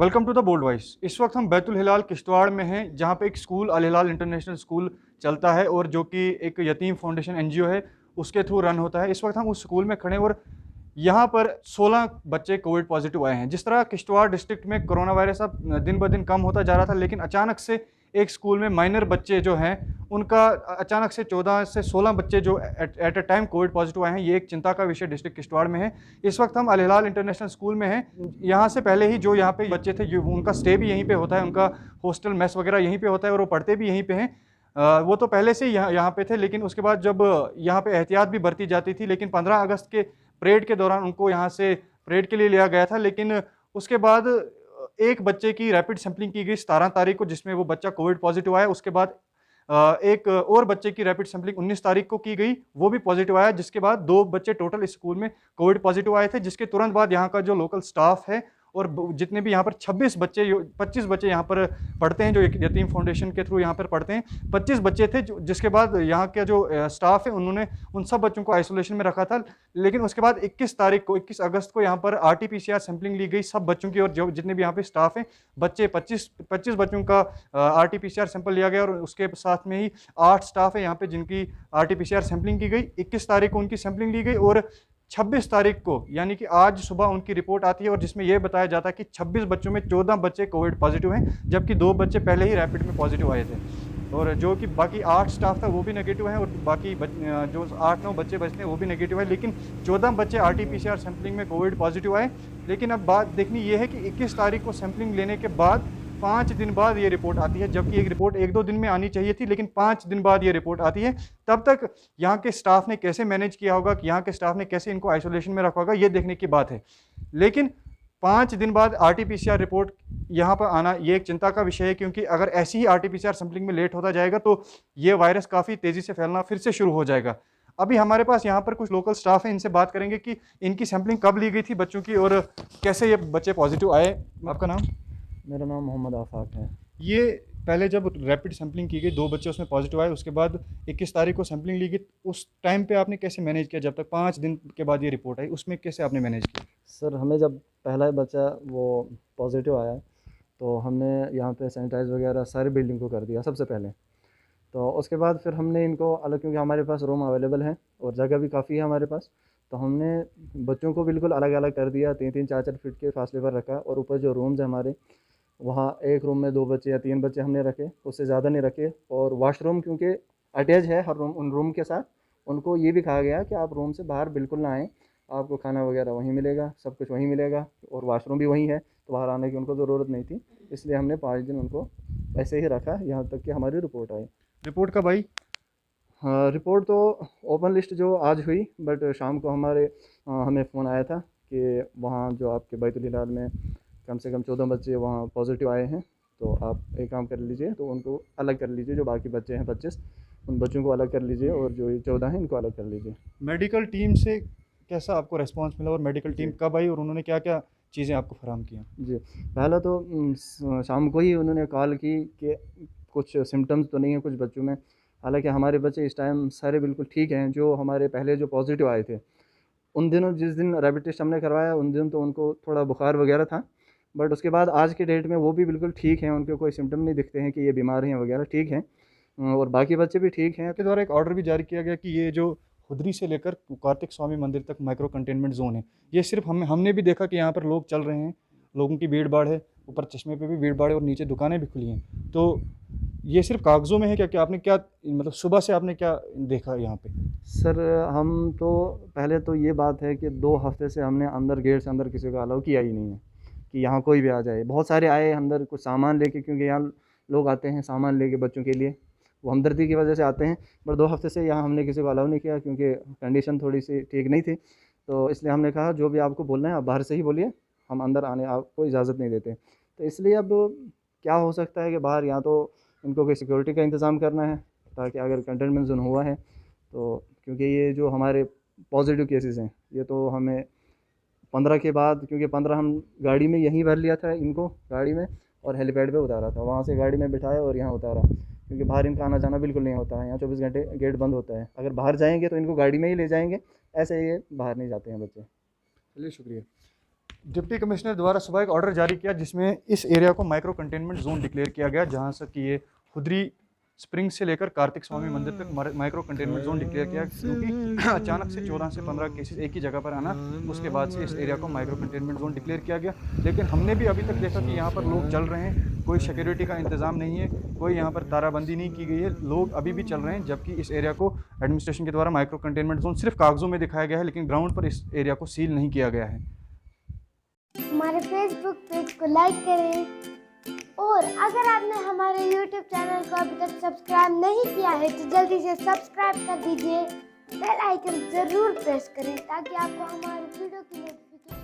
Welcome to the Bold Voice. इस वक्त हम बैतुल हिलाल किश्तवाड़ में हैं, जहाँ पे एक स्कूल अल हिलाल इंटरनेशनल स्कूल चलता है और जो कि एक यतीम फाउंडेशन एनजीओ है, उसके थ्रू रन होता है। इस वक्त हम उस स्कूल में खड़े हैं और यहाँ पर 16 बच्चे कोविड पॉजिटिव आए हैं। जिस तरह किश्तवाड़ डिस्ट्रिक्ट में कोरोना वायरस अब दिन ब दिन कम होता जा रहा था, लेकिन अचानक से एक स्कूल में माइनर बच्चे जो हैं उनका अचानक से 14 से 16 बच्चे जो at a time Covid positive आए हैं। ये एक चिंता का विषय डिस्ट्रिक्ट किश्तवाड़ में है। इस वक्त हम अल हिलाल इंटरनेशनल स्कूल में हैं। यहाँ से पहले ही जो यहाँ पे बच्चे थे, उनका स्टे भी यहीं पे होता है, उनका हॉस्टल मेस वगैरह यहीं पे होता है और वो पढ़ते भी यहीं पे हैं। वो तो पहले से ही यहाँ पे थे, लेकिन उसके बाद जब यहाँ पे एहतियात भी बरती जाती थी, लेकिन 15 अगस्त के परेड के दौरान उनको यहाँ से परेड के लिए लिया गया था। लेकिन उसके बाद एक बच्चे की रैपिड सैंपलिंग की गई 17 तारीख को, जिसमें वो बच्चा कोविड पॉजिटिव आया। उसके बाद एक और बच्चे की रैपिड सैंपलिंग 19 तारीख को की गई, वो भी पॉजिटिव आया। जिसके बाद 2 बच्चे टोटल इस स्कूल में कोविड पॉजिटिव आए थे। जिसके तुरंत बाद यहाँ का जो लोकल स्टाफ है और जितने भी यहाँ पर 25 बच्चे यहाँ पर पढ़ते हैं, जो यतीम फाउंडेशन के थ्रू यहाँ पर पढ़ते हैं, 25 बच्चे थे। जिसके बाद यहाँ का जो स्टाफ है उन्होंने उन सब बच्चों को आइसोलेशन में रखा था। लेकिन उसके बाद 21 अगस्त को यहाँ पर RT-PCR सैंपलिंग ली गई सब बच्चों की, और जो जितने भी यहाँ पे स्टाफ हैं बच्चे 25 बच्चों का RT-PCR सैंपल लिया गया। और उसके साथ में ही 8 स्टाफ है यहाँ पे जिनकी RT-PCR सैंपलिंग की गई। 21 तारीख को उनकी सैंपलिंग ली गई और 26 तारीख को यानी कि आज सुबह उनकी रिपोर्ट आती है, और जिसमें यह बताया जाता है कि 26 बच्चों में 14 बच्चे कोविड पॉजिटिव हैं, जबकि 2 बच्चे पहले ही रैपिड में पॉजिटिव आए थे। और जो कि बाकी 8 स्टाफ था वो भी नेगेटिव हैं, और बाकी जो 8-9 बच्चे बचते हैं वो भी नेगेटिव है। लेकिन 14 बच्चे RT-PCR सैंपलिंग में कोविड पॉजिटिव आए। लेकिन अब बात देखनी ये है कि 21 तारीख को सैंपलिंग लेने के बाद 5 दिन बाद ये रिपोर्ट आती है, जबकि एक रिपोर्ट 1-2 दिन में आनी चाहिए थी, लेकिन 5 दिन बाद ये रिपोर्ट आती है। तब तक यहाँ के स्टाफ ने कैसे मैनेज किया होगा, कि यहाँ के स्टाफ ने कैसे इनको आइसोलेशन में रखा होगा, ये देखने की बात है। लेकिन 5 दिन बाद RT-PCR रिपोर्ट यहाँ पर आना ये एक चिंता का विषय है, क्योंकि अगर ऐसी ही RT-PCR सैंपलिंग में लेट होता जाएगा तो ये वायरस काफ़ी तेज़ी से फैलना फिर से शुरू हो जाएगा। अभी हमारे पास यहाँ पर कुछ लोकल स्टाफ हैं, इनसे बात करेंगे कि इनकी सैंपलिंग कब ली गई थी बच्चों की और कैसे ये बच्चे पॉजिटिव आए। आपका नाम? मेरा नाम मोहम्मद आफाक है। ये पहले जब रैपिड सैंपलिंग की गई 2 बच्चे उसमें पॉजिटिव आए, उसके बाद 21 तारीख को सैंपलिंग ली गई, उस टाइम पे आपने कैसे मैनेज किया? जब तक 5 दिन के बाद ये रिपोर्ट आई, उसमें कैसे आपने मैनेज किया? सर, हमें जब पहला बच्चा वो पॉजिटिव आया तो हमने यहाँ पे सैनिटाइज वगैरह सारी बिल्डिंग को कर दिया सबसे पहले। तो उसके बाद फिर हमने इनको अलग, क्योंकि हमारे पास रूम अवेलेबल है और जगह भी काफ़ी है हमारे पास, तो हमने बच्चों को बिल्कुल अलग अलग कर दिया, 3-3 4-4 फीट के फासले पर रखा। और ऊपर जो रूम्स हैं हमारे, वहाँ एक रूम में 2 बच्चे या 3 बच्चे हमने रखे, उससे ज़्यादा नहीं रखे। और वाशरूम क्योंकि अटैच है हर रूम उन रूम के साथ, उनको ये भी कहा गया कि आप रूम से बाहर बिल्कुल ना आएँ, आपको खाना वगैरह वहीं मिलेगा, सब कुछ वहीं मिलेगा और वाशरूम भी वहीं है, तो बाहर आने की उनको ज़रूरत नहीं थी। इसलिए हमने 5 दिन उनको ऐसे ही रखा, यहाँ तक कि हमारी रिपोर्ट आई। रिपोर्ट कब आई? हाँ, रिपोर्ट तो ओपन लिस्ट जो आज हुई, बट शाम को हमें फ़ोन आया था कि वहाँ जो आपके बैतुल हिलाल में कम से कम 14 बच्चे वहाँ पॉजिटिव आए हैं, तो आप एक काम कर लीजिए, तो उनको अलग कर लीजिए। जो बाकी बच्चे हैं 25, उन बच्चों को अलग कर लीजिए और जो ये 14 हैं इनको अलग कर लीजिए। मेडिकल टीम से कैसा आपको रिस्पांस मिला, और मेडिकल टीम कब आई और उन्होंने क्या क्या चीज़ें आपको फराहम किया? जी, पहला तो शाम को ही उन्होंने कॉल की कि कुछ सिम्टम्स तो नहीं है कुछ बच्चों में। हालांकि हमारे बच्चे इस टाइम सारे बिल्कुल ठीक हैं। जो हमारे पहले जो पॉजिटिव आए थे उन दिनों, जिस दिन रैपिड टेस्ट हमने करवाया उन दिन तो उनको थोड़ा बुखार वगैरह था, बट उसके बाद आज के डेट में वो भी बिल्कुल ठीक हैं, उनके कोई सिम्टम नहीं दिखते हैं कि ये बीमार हैं वगैरह, ठीक हैं। और बाकी बच्चे भी ठीक हैं। के द्वारा एक ऑर्डर भी जारी किया गया कि ये जो खुदरी से लेकर कार्तिक स्वामी मंदिर तक माइक्रो कंटेनमेंट जोन है, ये सिर्फ हमने भी देखा कि यहाँ पर लोग चल रहे हैं, लोगों की भीड़ भाड़ है, ऊपर चश्मे पे भी भीड़ भाड़ है और नीचे दुकानें भी खुली हैं। तो ये सिर्फ कागज़ों में है क्या? क्या आपने क्या मतलब सुबह से आपने क्या देखा यहाँ पे? सर, हम तो पहले तो ये बात है कि 2 हफ्ते से हमने अंदर, गेट से अंदर किसी को अलाउ किया ही नहीं है कि यहाँ कोई भी आ जाए। बहुत सारे आए अंदर कुछ सामान लेके, क्योंकि यहाँ लोग आते हैं सामान लेके बच्चों के लिए, वो हमदर्दी की वजह से आते हैं। पर 2 हफ्ते से यहाँ हमने किसी को अलाउ नहीं किया, क्योंकि कंडीशन थोड़ी सी ठीक नहीं थी। तो इसलिए हमने कहा जो भी आपको बोलना है आप बाहर से ही बोलिए, हम अंदर आने आपको इजाज़त नहीं देते। तो इसलिए अब क्या हो सकता है कि बाहर या तो इनको कोई सिक्योरिटी का इंतज़ाम करना है, ताकि अगर कंटेनमेंट जोन हुआ है तो, क्योंकि ये जो हमारे पॉजिटिव केसेस हैं ये तो हमें 15 के बाद, क्योंकि 15 हम गाड़ी में यहीं भर लिया था इनको, गाड़ी में, और हेलीपैड पे उतारा था, वहाँ से गाड़ी में बिठाया और यहाँ उतारा, क्योंकि बाहर इनका आना जाना बिल्कुल नहीं होता है। यहाँ 24 घंटे गेट बंद होता है। अगर बाहर जाएंगे तो इनको गाड़ी में ही ले जाएंगे, ऐसे ये बाहर नहीं जाते हैं बच्चे। चलिए, शुक्रिया। डिप्टी कमिश्नर द्वारा सुबह एक ऑर्डर जारी किया जिसमें इस एरिया को माइक्रो कंटेनमेंट जोन डिक्लेयर किया गया, जहां से कि ये खुदरी स्प्रिंग से लेकर कार्तिक स्वामी मंदिर तक माइक्रो कंटेनमेंट जोन डिक्लेयर किया, क्योंकि अचानक से 14 से 15 केसेस एक ही जगह पर आना, उसके बाद से इस एरिया को माइक्रो कंटेनमेंट जोन डिक्लेयर किया गया। लेकिन हमने भी अभी तक देखा कि यहाँ पर लोग चल रहे हैं, कोई सिक्योरिटी का इंतज़ाम नहीं है, कोई यहाँ पर ताराबंदी नहीं की गई है, लोग अभी भी चल रहे हैं, जबकि इस एरिया को एडमिनिस्ट्रेशन के द्वारा माइक्रो कंटेनमेंट जोन सिर्फ कागजों में दिखाया गया है, लेकिन ग्राउंड पर इस एरिया को सील नहीं किया गया है। हमारे फेसबुक पेज को लाइक करें, और अगर आपने हमारे यूट्यूब चैनल को अभी तक सब्सक्राइब नहीं किया है तो जल्दी से सब्सक्राइब कर दीजिए, बेल आइकन ज़रूर प्रेस करें ताकि आपको हमारे वीडियो की नोटिफिकेशन